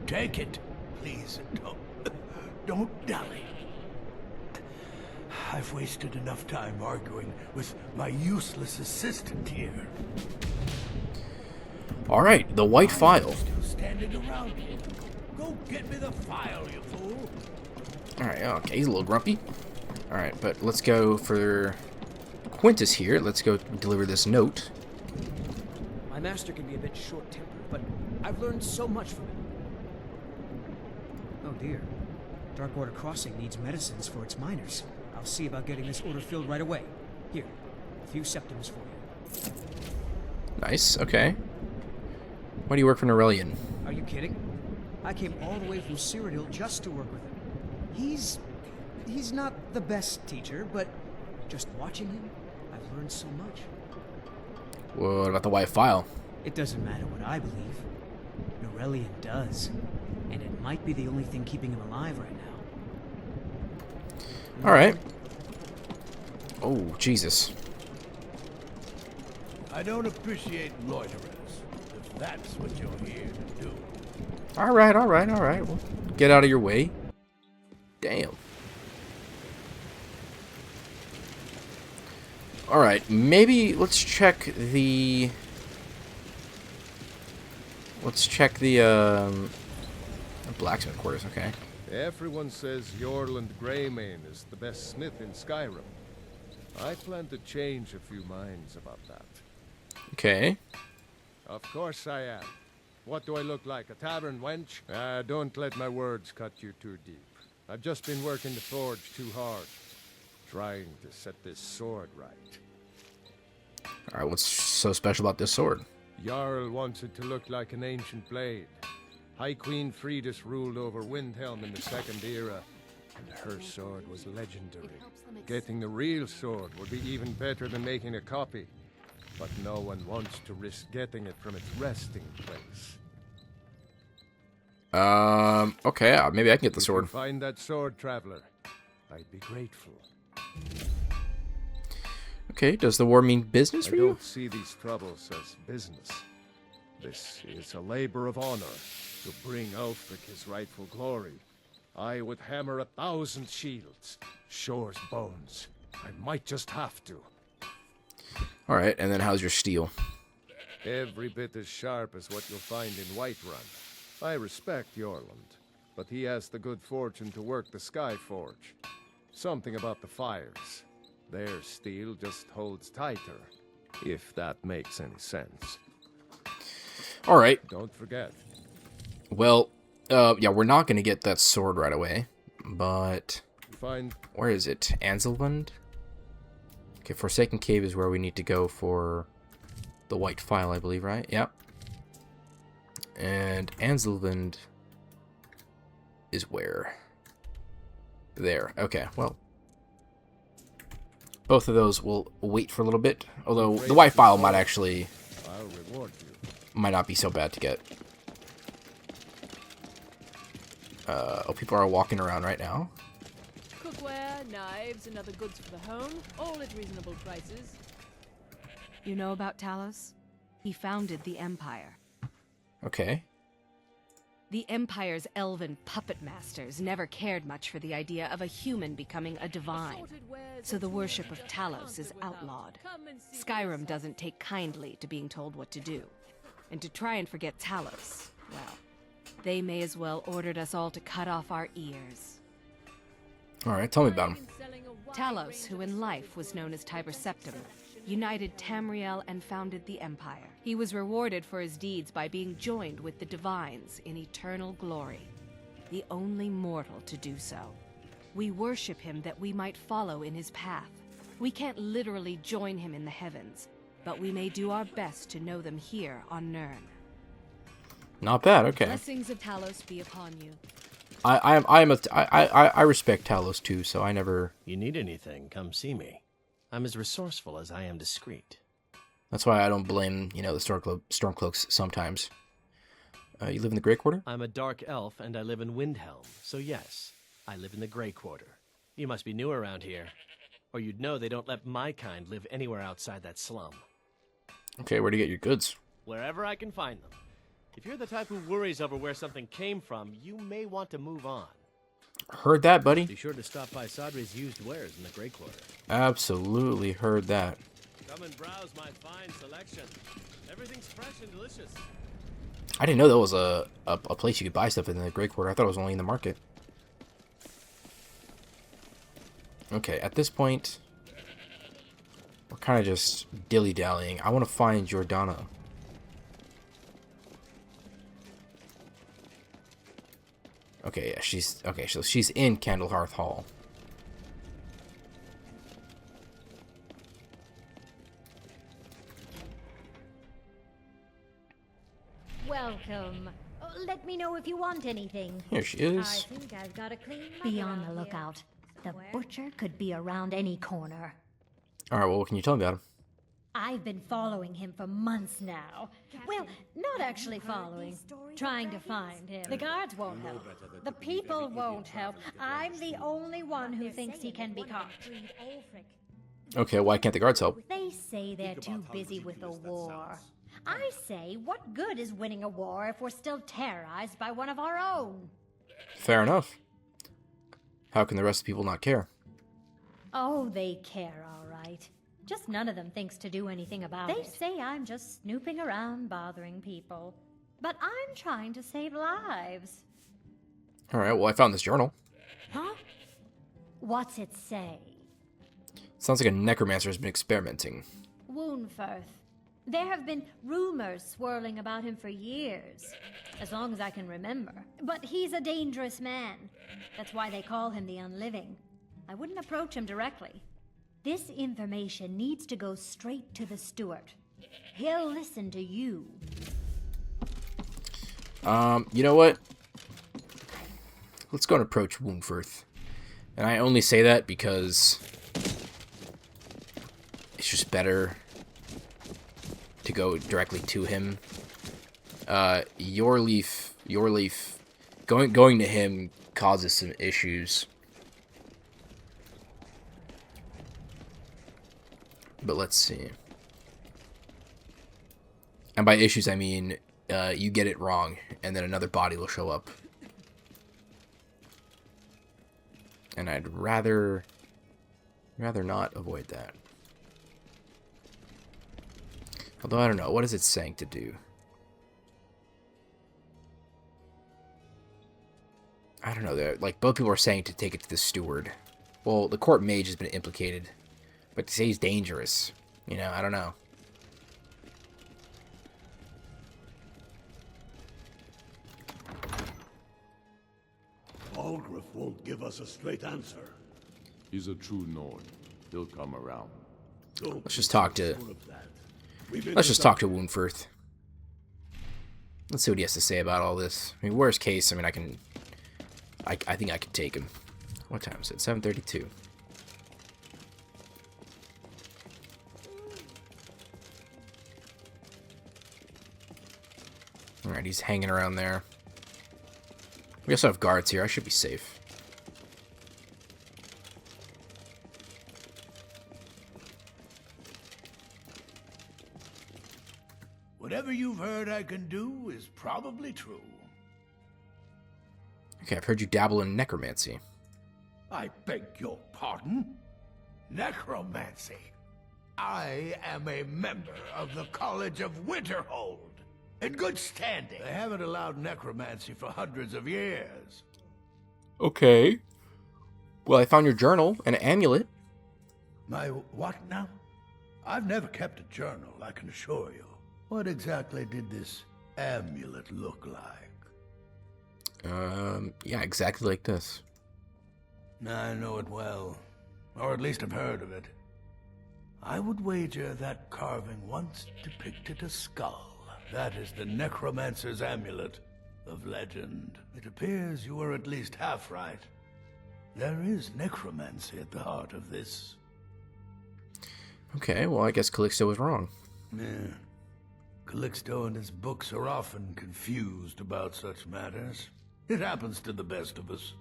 take it, please. Don't dally. I've wasted enough time arguing with my useless assistant here. All right, the white file. Still standing around here. Go get me the file, you fool. All right, okay, he's a little grumpy. All right, but let's go for Quintus here. Let's go deliver this note. My master can be a bit short-tempered, but I've learned so much from him. Oh dear. Darkwater Crossing needs medicines for its miners. I'll see about getting this order filled right away. Here, a few septims for you. Nice, okay. Why do you work for Norellian? Are you kidding? I came all the way from Cyrodiil just to work with him. He's not the best teacher, but just watching him, I've learned so much. What about the white file? It doesn't matter what I believe. Norellian does. And it might be the only thing keeping him alive right now. Alright. Oh, Jesus. I don't appreciate loiterers, if that's what you're here to do. Alright. Well, get out of your way. Damn. Alright, maybe let's check the... blacksmith quarters, okay. Everyone says Yorland Greymane is the best smith in Skyrim. I plan to change a few minds about that. Okay. Of course I am. What do I look like, a tavern wench? Don't let my words cut you too deep. I've just been working the forge too hard, trying to set this sword right. Alright, what's so special about this sword? Jarl wants it to look like an ancient blade. High Queen Fridis ruled over Windhelm in the Second Era, and her sword was legendary. Getting the real sword would be even better than making a copy, but no one wants to risk getting it from its resting place. Okay, maybe I can get the sword. If you find that sword, traveler, I'd be grateful. Okay, does the war mean business for I you? don't see these troubles as business. This is a labor of honor. To bring Ulfric his rightful glory, I would hammer 1,000 shields. Shore's bones. I might just have to. Alright, and then how's your steel? Every bit as sharp as what you'll find in Whiterun. I respect Yorland, but he has the good fortune to work the Skyforge. Something about the fires. Their steel just holds tighter, if that makes any sense. Alright. Don't forget. Well, yeah, we're not going to get that sword right away, but... Fine. Where is it? Anzelwand? Okay, Forsaken Cave is where we need to go for the white file, I believe, right? Yep. And Anzelwand is where? There. Okay, well. Both of those will wait for a little bit, although the white file might actually... I'll reward you. Might not be so bad to get. Oh, people are walking around right now. Cookware, knives, and other goods for the home, all at reasonable prices. You know about Talos? He founded the Empire. Okay. The Empire's elven puppet masters never cared much for the idea of a human becoming a divine, so the worship of Talos is outlawed. Skyrim doesn't take kindly to being told what to do. And to try and forget Talos, well, they may as well ordered us all to cut off our ears. Alright, tell me about him. Talos, who in life was known as Tiber Septim, united Tamriel and founded the Empire. He was rewarded for his deeds by being joined with the Divines in eternal glory, the only mortal to do so. We worship him that we might follow in his path. We can't literally join him in the heavens, but we may do our best to know them here on Nirn. Not bad. Okay. Blessings of Talos be upon you. I respect Talos too, so I never. You need anything, come see me. I'm as resourceful as I am discreet. That's why I don't blame, the Stormcloaks sometimes. You live in the Grey Quarter? I'm a dark elf, and I live in Windhelm, so yes, I live in the Grey Quarter. You must be new around here, or you'd know they don't let my kind live anywhere outside that slum. Okay, where do you get your goods? Wherever I can find them. If you're the type who worries over where something came from, you may want to move on. Heard that, buddy. Be sure to stop by Sadri's used wares in the Grey Quarter. Absolutely heard that. Come and browse my fine selection. Everything's fresh and delicious. I didn't know that was a place you could buy stuff in the Grey Quarter. I thought it was only in the market. Okay, at this point, we're kind of just dilly-dallying. I want to find Jordana. Okay, yeah, so she's in Candlehearth Hall. Welcome. Oh, let me know if you want anything. Here she is. I think I've got a clean. Be on the lookout. The butcher could be around any corner. Alright, well, what can you tell me about him? I've been following him for months now. Well, not actually following. Trying to find him. The guards won't help. The people won't help. I'm the only one who thinks he can be caught. Okay, why can't the guards help? They say they're too busy with the war. I say, what good is winning a war if we're still terrorized by one of our own? Fair enough. How can the rest of the people not care? Oh, they care, all right. Just none of them thinks to do anything about it. They say I'm just snooping around bothering people. But I'm trying to save lives. Alright, well, I found this journal. Huh? What's it say? Sounds like a necromancer has been experimenting. Woundfirth. There have been rumors swirling about him for years. As long as I can remember. But he's a dangerous man. That's why they call him the Unliving. I wouldn't approach him directly. This information needs to go straight to the steward. He'll listen to you. You know what? Let's go and approach Woundfirth. And I only say that because it's just better to go directly to him. Your leaf, going to him causes some issues. But let's see. And by issues, I mean you get it wrong, and then another body will show up. And I'd rather not avoid that. Although, I don't know. What is it saying to do? I don't know. Like, both people are saying to take it to the steward. Well, the court mage has been implicated. But to say he's dangerous, I don't know. Algriff won't give us a straight answer. He's a true Nord. He'll come around. Let's just talk to Woundfirth. Let's see what he has to say about all this. I mean, worst case, I think I can take him. What time is it? 7:32. Alright, he's hanging around there. We also have guards here. I should be safe. Whatever you've heard I can do is probably true. Okay, I've heard you dabble in necromancy. I beg your pardon? Necromancy. I am a member of the College of Winterhold. In good standing. They haven't allowed necromancy for hundreds of years. Okay. Well, I found your journal and an amulet. My what now? I've never kept a journal, I can assure you. What exactly did this amulet look like? Yeah, exactly like this. I know it well. Or at least I've heard of it. I would wager that carving once depicted a skull. That is the necromancer's amulet of legend. It appears you were at least half right. There is necromancy at the heart of this. Okay, well, I guess Calixto was wrong. Yeah. Calixto and his books are often confused about such matters. It happens to the best of us.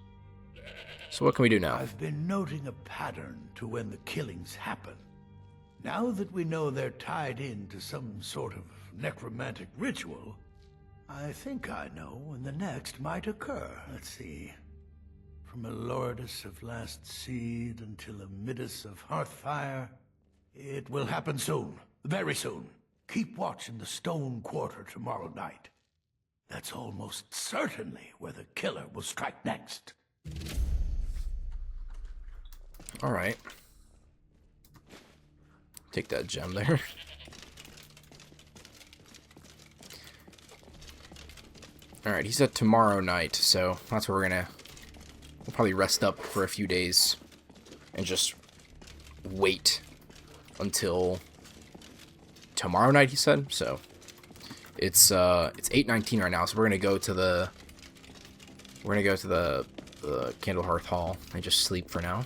So what can we do now? I've been noting a pattern to when the killings happen. Now that we know they're tied into some sort of necromantic ritual, I think I know when the next might occur. Let's see. From a Lordus of Last Seed until a Midas of Hearthfire, it will happen soon. Very soon. Keep watch in the Stone Quarter tomorrow night. That's almost certainly where the killer will strike next. Alright. Take that gem there. Alright, he said tomorrow night, so that's where we'll probably rest up for a few days and just wait until tomorrow night, he said. So it's 8:19 right now, so we're gonna go to the Candlehearth Hall and just sleep for now.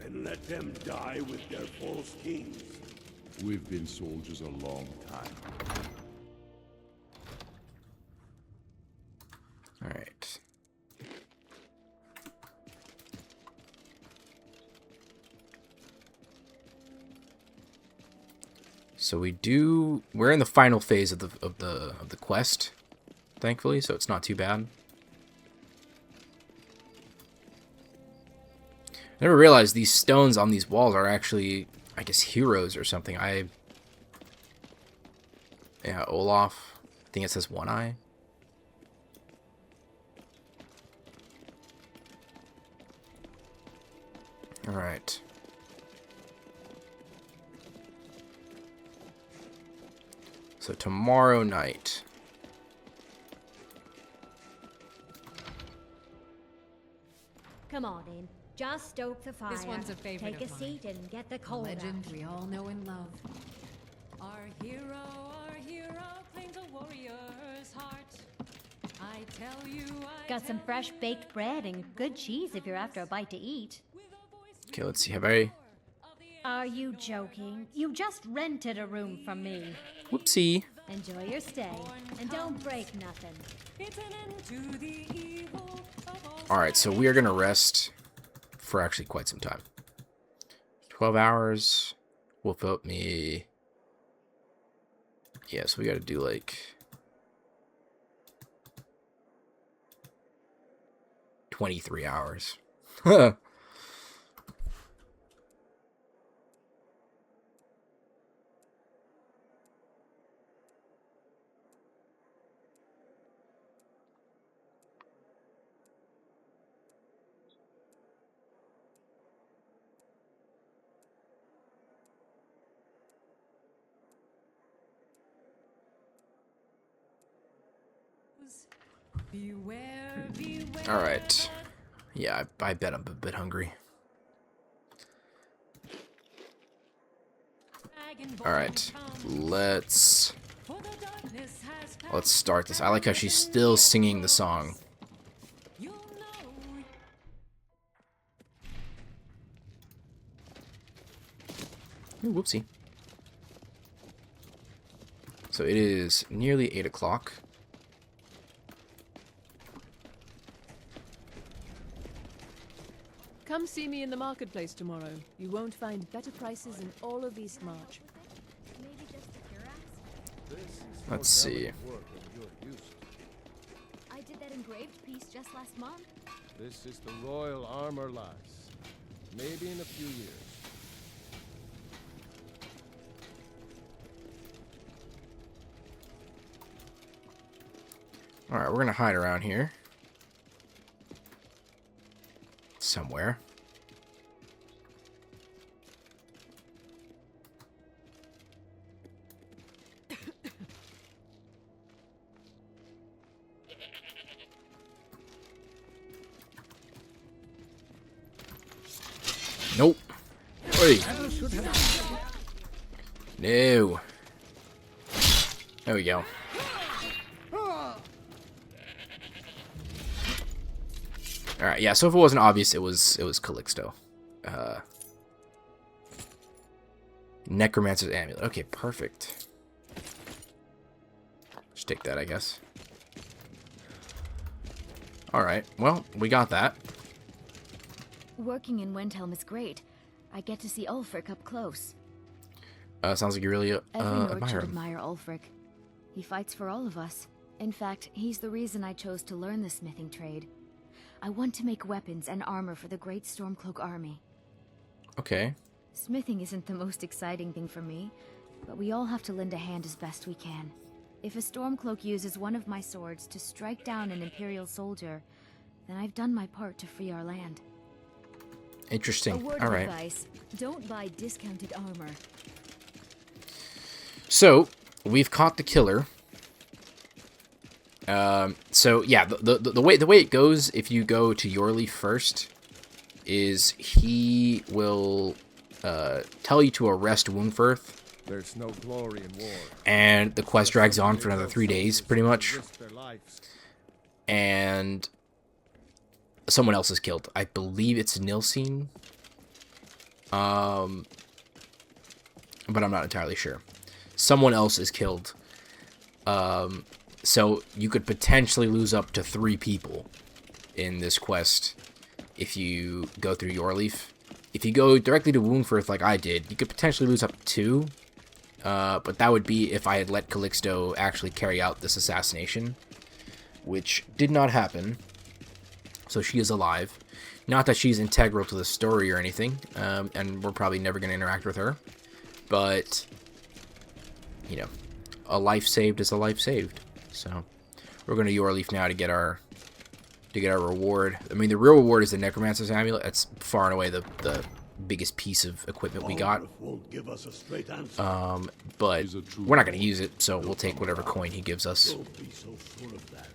And let them die with their false kings. We've been soldiers a long time. Alright. So we're in the final phase of the quest, thankfully, so it's not too bad. I never realized these stones on these walls are actually, I guess, heroes or something. Yeah, Olaf. I think it says One Eye. Alright. So tomorrow night. Come on in. Just stoke the fire. This one's a favorite Take a of mine. seat and get the A cold legend out. we all know and love. Our hero claims a warrior's heart. I tell you, Got some fresh baked bread and good cheese if you're after a bite to eat. Okay, let's see. Have I... Are you joking? You just rented a room from me. Whoopsie. Enjoy your stay and don't break nothing. Alright, so we are going to rest for actually quite some time. 12 hours will fill up me... Yeah, so we got to do like... 23 hours. beware, beware. Alright. Yeah, I bet I'm a bit hungry. Alright. Let's start this. I like how she's still singing the song. Ooh, whoopsie. So it is nearly 8 o'clock. Come see me in the marketplace tomorrow. You won't find better prices in all of East March. Let's see. I did that engraved piece just last month. This is the royal armor, lass. Maybe in a few years. Alright, we're gonna hide around here. somewhere. Nope. Wait. No. There we go. Alright, yeah, so if it wasn't obvious, it was Calixto. Necromancer's Amulet. Okay, perfect. Just take that, I guess. Alright, well, we got that. Working in Windhelm is great. I get to see Ulfric up close. Sounds like you really Every Nord admire should him. admire Ulfric. He fights for all of us. In fact, he's the reason I chose to learn the smithing trade. I want to make weapons and armor for the great Stormcloak army. Okay. Smithing isn't the most exciting thing for me, but we all have to lend a hand as best we can. If a Stormcloak uses one of my swords to strike down an Imperial soldier, then I've done my part to free our land. Interesting. A word All of right. advice: don't buy discounted armor. So we've caught the killer. So yeah, the way it goes, if you go to Yorleaf first, is he will tell you to arrest Woundfirth. There's no glory in war. And the quest drags on for another 3 days, pretty much. And someone else is killed. I believe it's Nilsine. But I'm not entirely sure. Someone else is killed. So you could potentially lose up to 3 people in this quest if you go through Yorleaf. If you go directly to Woundfirth like I did, you could potentially lose up to 2. But that would be if I had let Calixto actually carry out this assassination, which did not happen. So she is alive. Not that she's integral to the story or anything, and we're probably never going to interact with her. But, you know, a life saved is a life saved. So we're going to Yorleaf now to get our reward. I mean, the real reward is the Necromancer's Amulet. That's far and away the biggest piece of equipment we got. Won't give us a straight answer. But we're not going to use it, so we'll take whatever coin he gives us. Don't be so full of that.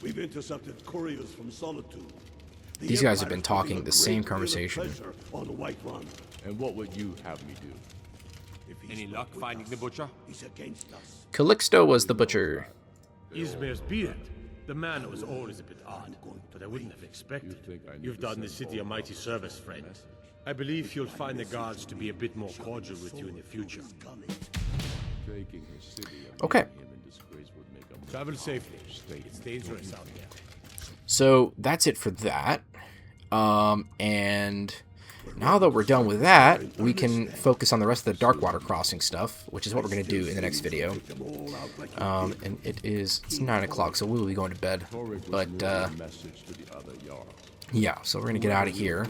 We've intercepted couriers from Solitude. The These guys have Empire been is putting talking a the same great deal of conversation. pressure on the White Run. And what would you have me do? Any luck finding the butcher? He's against us. Calixto was the butcher. Ismir's beard. The man was always a bit odd, but I wouldn't have expected. You've done the city a mighty service, friend. I believe you'll find the guards to be a bit more cordial with you in the future. Okay. Travel safely. It's dangerous out there. So that's it for that. And now that we're done with that, we can focus on the rest of the Darkwater Crossing stuff, which is what we're going to do in the next video. And it's 9 o'clock, so we will be going to bed. But, yeah, so we're going to get out of here.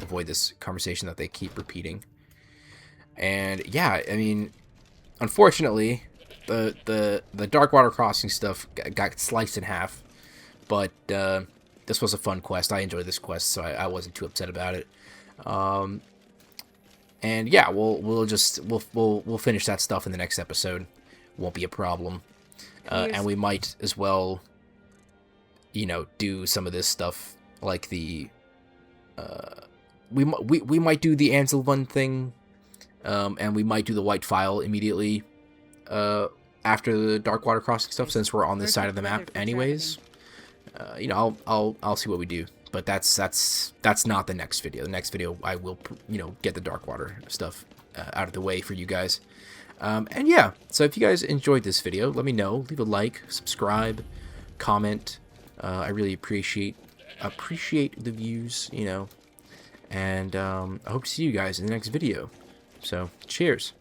Avoid this conversation that they keep repeating. And, yeah, I mean, unfortunately, the Darkwater Crossing stuff got sliced in half. But, this was a fun quest. I enjoyed this quest, so I wasn't too upset about it. And yeah, we'll finish that stuff in the next episode. Won't be a problem. And we might as well, you know, do some of this stuff like the we might do the Anselvan thing, and we might do the White File immediately after the Darkwater Crossing stuff, since we're on this side of the map anyways. You know, I'll see what we do. But that's not the next video. The next video, I will, you know, get the Darkwater stuff out of the way for you guys. And yeah, so if you guys enjoyed this video, let me know. Leave a like, subscribe, comment. I really appreciate the views, you know. And I hope to see you guys in the next video. So, cheers.